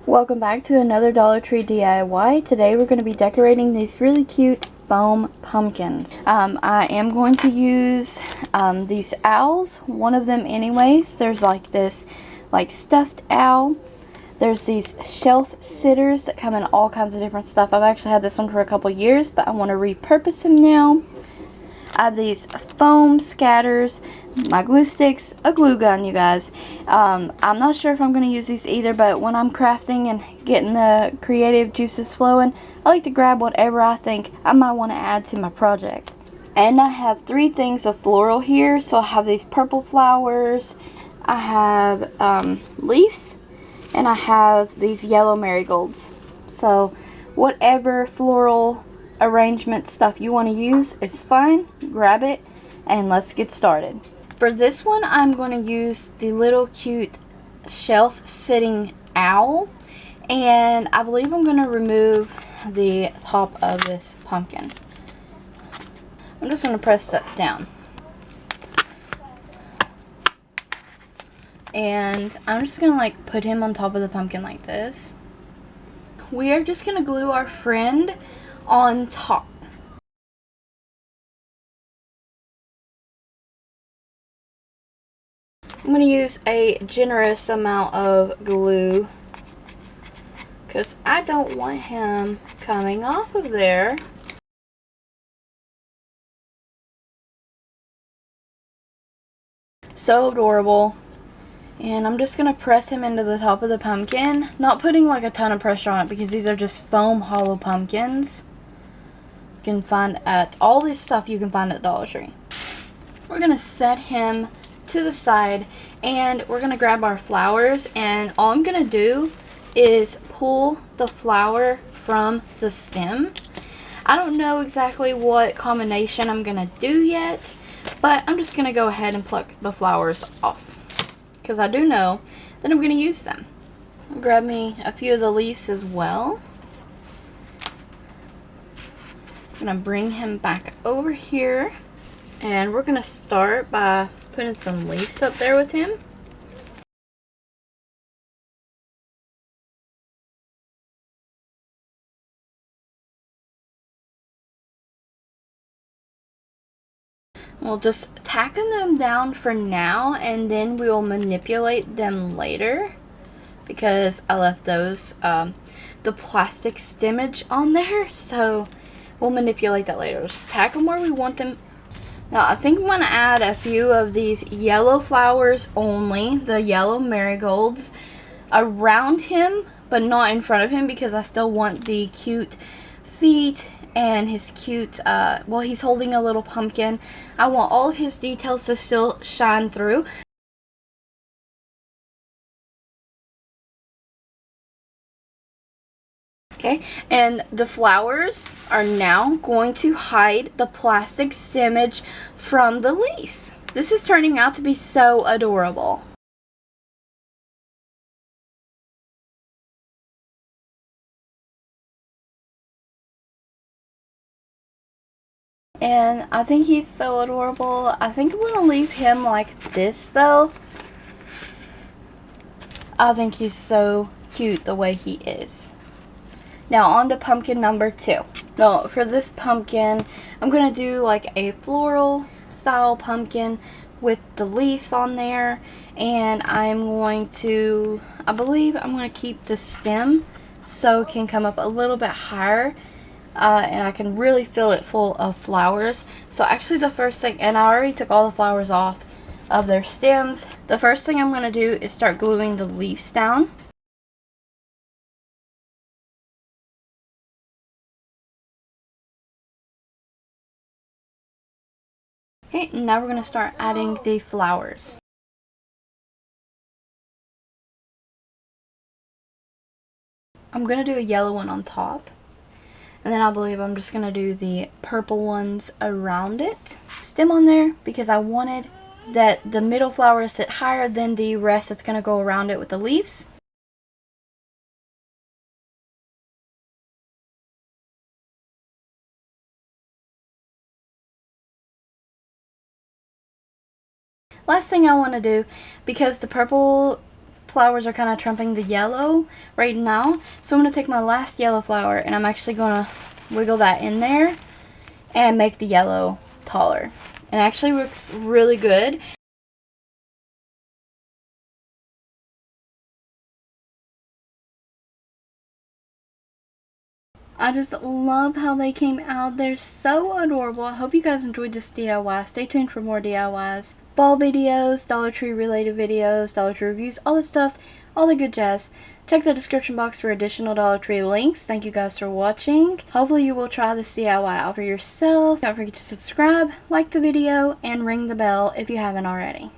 Welcome back to another Dollar Tree DIY. Today we're going to be decorating these really cute foam pumpkins. I am going to use these owls, one of them anyways. There's like this stuffed owl. There's these shelf sitters that come in all kinds of different stuff. I've actually had this one for a couple years, but I want to repurpose him now. I have these foam scatters, my glue sticks, a glue gun, you guys. I'm not sure if I'm going to use these either, but when I'm crafting and getting the creative juices flowing, I like to grab whatever I think I might want to add to my project. And I have 3 things of floral here. So I have these purple flowers, I have leaves, and I have these yellow marigolds. So whatever floral arrangement stuff you want to use is fine. Grab it and let's get started. For this one, I'm going to use the little cute shelf sitting owl, and I believe I'm going to remove the top of this pumpkin. I'm just going to press that down, and I'm just going to put him on top of the pumpkin like this. We are just going to glue our friend on top. I'm going to use a generous amount of glue because I don't want him coming off of there. So adorable. And I'm just going to press him into the top of the pumpkin, not putting like a ton of pressure on it because these are just foam hollow pumpkins. You can find at all this stuff you can find at Dollar Tree. We're going to set him to the side, and we're going to grab our flowers, and all I'm going to do is pull the flower from the stem. I don't know exactly what combination I'm going to do yet, but I'm just going to go ahead and pluck the flowers off because I do know that I'm going to use them. I'll grab me a few of the leaves as well. I'm going to bring him back over here, and we're going to start by putting some leaves up there with him. We'll just tacken them down for now, and then we will manipulate them later because I left those the plastic stimmage on there, so we'll manipulate that later. Just tack them where we want them. Now I think I'm going to add a few of these yellow flowers only, the yellow marigolds, around him but not in front of him because I still want the cute feet and his cute, well, he's holding a little pumpkin. I want all of his details to still shine through. Okay, and the flowers are now going to hide the plastic stimmage from the leaves. This is turning out to be so adorable. And I think he's so adorable. I think I'm going to leave him like this though. I think he's so cute the way he is. Now on to pumpkin number 2. Now for this pumpkin, I'm going to do like a floral style pumpkin with the leaves on there. And I'm going to, I believe I'm going to keep the stem so it can come up a little bit higher. And I can really fill it full of flowers. So actually the first thing, and I already took all the flowers off of their stems. The first thing I'm going to do is start gluing the leaves down. Okay, now we're going to start adding the flowers. I'm going to do a yellow one on top. And then I believe I'm just going to do the purple ones around it. Stem on there because I wanted that the middle flower to sit higher than the rest that's going to go around it with the leaves. Last thing I want to do, because the purple flowers are kind of trumping the yellow right now. So I'm going to take my last yellow flower and I'm actually going to wiggle that in there and make the yellow taller. It actually looks really good. I just love how they came out. They're so adorable. I hope you guys enjoyed this DIY. Stay tuned for more DIYs. Fall videos, Dollar Tree related videos, Dollar Tree reviews, all this stuff, all the good jazz. Check the description box for additional Dollar Tree links. Thank you guys for watching. Hopefully you will try this DIY out for yourself. Don't forget to subscribe, like the video, and ring the bell if you haven't already.